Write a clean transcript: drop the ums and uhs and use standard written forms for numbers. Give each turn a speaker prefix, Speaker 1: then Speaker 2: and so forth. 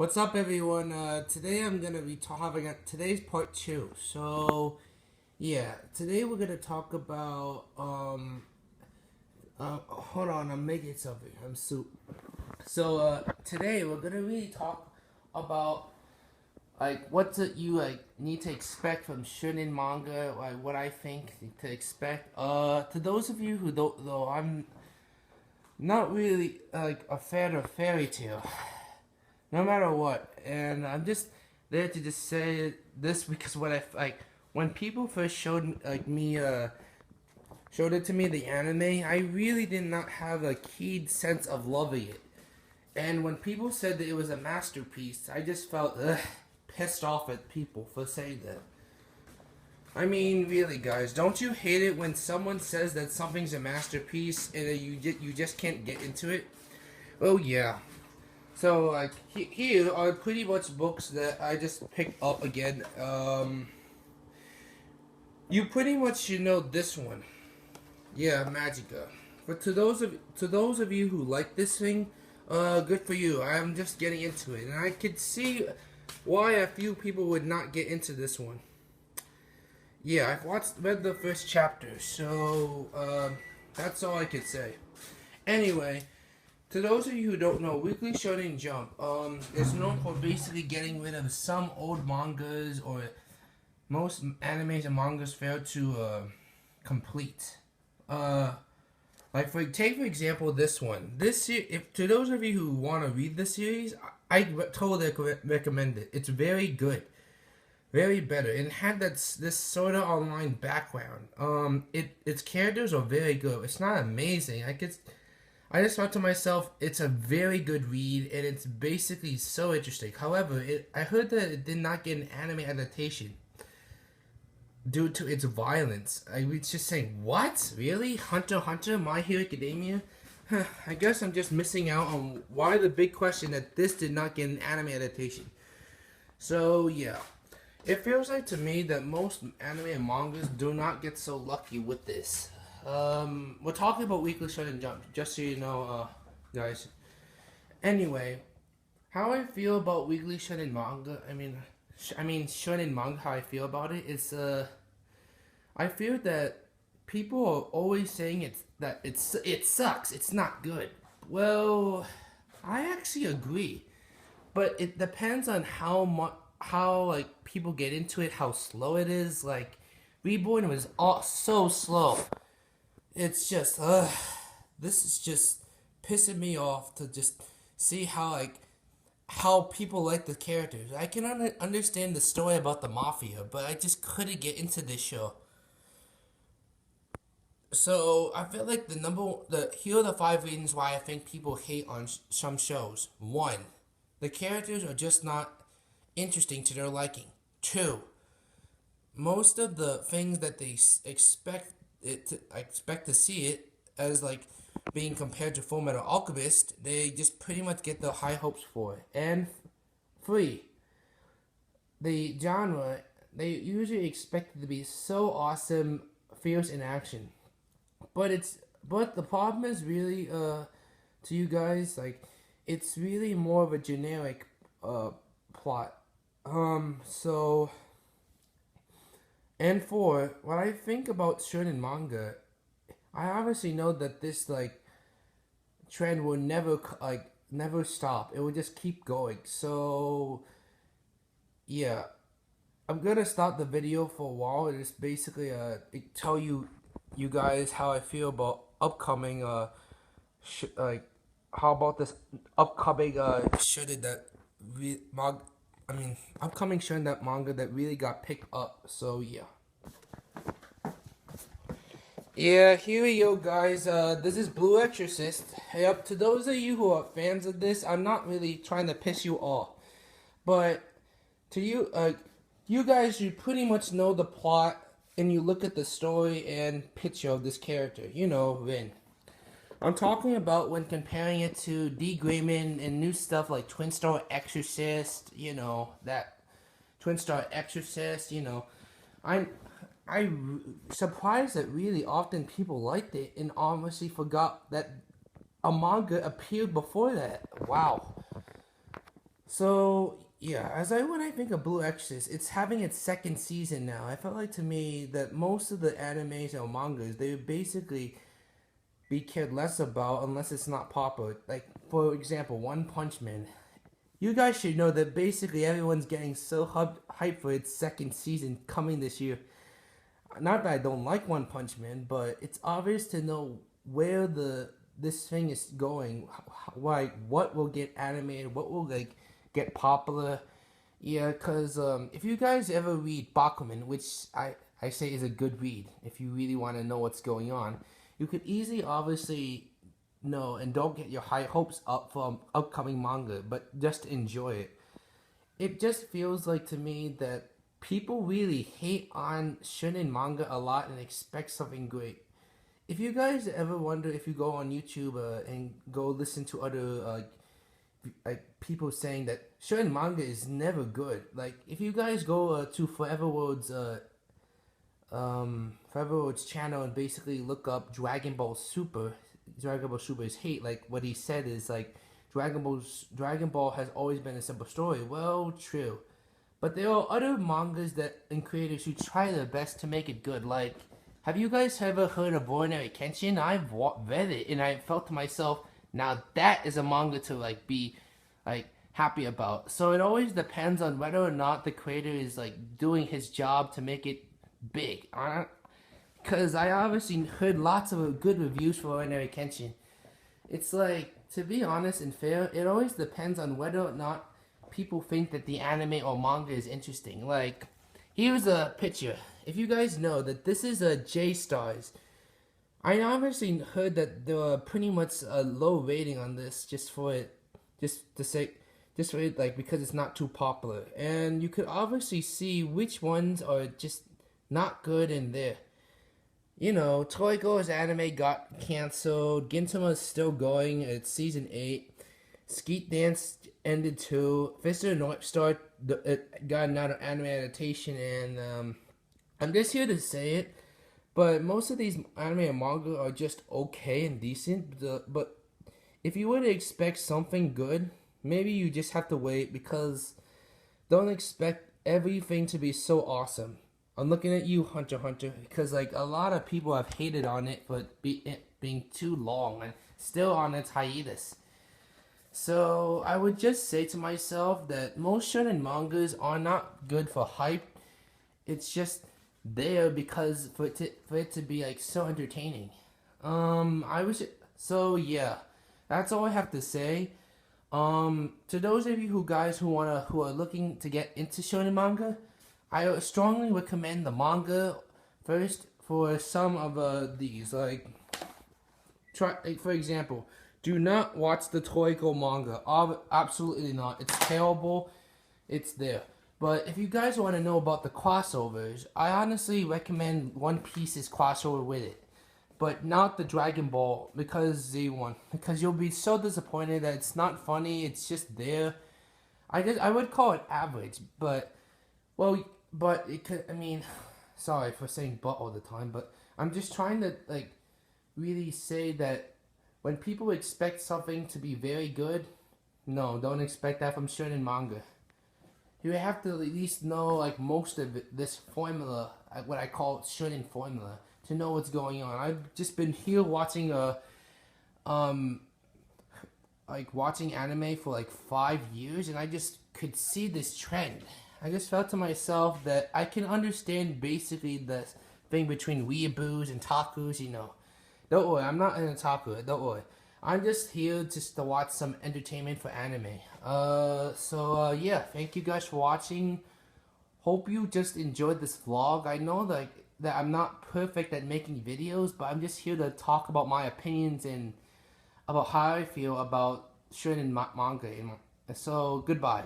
Speaker 1: What's up, everyone? Today I'm gonna be having today's part two. So, yeah, today we're gonna talk about hold on, I'm making something. I'm soup. So, today we're gonna really talk about like what you need to expect from shonen manga, like what I think to expect. To those of you who don't know, I'm not really like a fan of fairy tale. No matter what. And I'm just there to just say this because what I like when people first showed showed it to me, the anime, I really did not have a keen sense of loving it. And when people said that it was a masterpiece, I just felt pissed off at people for saying that. I mean, really, guys, don't you hate it when someone says that something's a masterpiece and you just can't get into it? Oh yeah. So, like, here are pretty much books that I just picked up again. You pretty much should know this one. Yeah, Magica. But to those of you who like this thing, good for you. I'm just getting into it, and I could see why a few people would not get into this one. Yeah, read the first chapter, so that's all I could say. Anyway. To those of you who don't know, Weekly Shonen Jump is known for basically getting rid of some old mangas or most animes and mangas fail to complete. Take for example this one. If to those of you who want to read the series, I totally recommend it. It's very good, very better, and it had this sort of online background. Its characters are very good. It's not amazing. I just thought to myself, it's a very good read, and it's basically so interesting. However, I heard that it did not get an anime adaptation due to its violence. I was just saying, what? Really? Hunter x Hunter? My Hero Academia? I guess I'm just missing out on why the big question that this did not get an anime adaptation. So, yeah. It feels like to me that most anime and mangas do not get so lucky with this. We're talking about Weekly Shonen Jump, just so you know, guys. Anyway, how I feel about Weekly Shonen manga, I mean Shonen manga, how I feel about it is, I feel that people are always saying it sucks, it's not good. Well, I actually agree, but it depends on how like people get into it, how slow it is. Like Reborn was so slow. It's just, this is just pissing me off to just see how people like the characters. I can understand the story about the mafia, but I just couldn't get into this show. So I feel like here are the 5 reasons why I think people hate on some shows. 1, the characters are just not interesting to their liking. 2, most of the things that they I expect to see it as like being compared to Full Metal Alchemist, they just pretty much get the high hopes for it. And 3, the genre, they usually expect it to be so awesome, fierce in action. But the problem is really to you guys, like, it's really more of a generic plot. So, and 4, when I think about shonen manga, I obviously know that this like trend will never stop. It will just keep going. So yeah, I'm gonna stop the video for a while and just basically tell you guys how I feel about upcoming how about this upcoming shonen that upcoming shonen that manga that really got picked up. So yeah. Yeah, here we go, guys. This is Blue Exorcist. Hey, up to those of you who are fans of this, I'm not really trying to piss you off, but to you, you guys, you pretty much know the plot, and you look at the story and picture of this character. You know, Rin. I'm talking about when comparing it to D. Grayman and new stuff like Twin Star Exorcist. You know that Twin Star Exorcist. You know, I'm surprised that really often people liked it and honestly forgot that a manga appeared before that. Wow. So yeah, when I think of Blue Exorcist, it's having its second season now. I felt like to me that most of the animes or mangas they would basically be cared less about unless it's not popular. Like for example, One Punch Man. You guys should know that basically everyone's getting so hyped for its second season coming this year. Not that I don't like One Punch Man, but it's obvious to know where this thing is going. Like what will get animated, what will like get popular. Yeah, cause if you guys ever read Bakuman, which I say is a good read, if you really want to know what's going on, you could easily obviously know and don't get your high hopes up from upcoming manga, but just enjoy it. It just feels like to me that people really hate on shonen manga a lot and expect something great. If you guys ever wonder if you go on YouTube and go listen to other like people saying that shonen manga is never good. Like if you guys go to Forever World's channel and basically look up Dragon Ball Super. Dragon Ball Super is hate. Like what he said is like Dragon Ball has always been a simple story. Well, true, but there are other mangas that and creators who try their best to make it good. Like, have you guys ever heard of Ordinary Kenshin? I've read it and I felt to myself, now that is a manga to like be like happy about. So it always depends on whether or not the creator is like doing his job to make it big. Because I obviously heard lots of good reviews for Ordinary Kenshin. It's like, to be honest and fair, it always depends on whether or not people think that the anime or manga is interesting. Like, here's a picture. If you guys know that this is a J-Stars, I obviously heard that there were pretty much a low rating on this just for it, just for it, like, because it's not too popular. And you could obviously see which ones are just not good in there. You know, Toriko's anime got canceled. Gintama is still going. It's season 8. Skeet Dance ended too. Fist of the North Star got another anime adaptation, and I'm just here to say it, but most of these anime and manga are just okay and decent. But if you were to expect something good, maybe you just have to wait because don't expect everything to be so awesome. I'm looking at you, Hunter x Hunter, because like a lot of people have hated on it for it being too long and still on its hiatus. So I would just say to myself that most shonen mangas are not good for hype. It's just there because for it to be like so entertaining. I wish so yeah. That's all I have to say. To those of you who are looking to get into shonen manga, I strongly recommend the manga first for some of these. Like, for example, do not watch the Toriko manga. Absolutely not. It's terrible. It's there. But if you guys want to know about the crossovers, I honestly recommend One Piece's crossover with it. But not the Dragon Ball because you'll be so disappointed that it's not funny. It's just there. I would call it average, but it could. I mean, sorry for saying "but" all the time, but I'm just trying to like really say that when people expect something to be very good, no, don't expect that from shonen manga. You have to at least know like most of this formula, what I call shonen formula, to know what's going on. I've just been here watching watching anime for like 5 years, and I just could see this trend. I just felt to myself that I can understand basically the thing between weeaboos and takus, you know. Don't worry, I'm not an otaku, don't worry. I'm just here just to watch some entertainment for anime. Yeah, thank you guys for watching. Hope you just enjoyed this vlog. I know that I'm not perfect at making videos, but I'm just here to talk about my opinions and about how I feel about shonen manga. So, goodbye.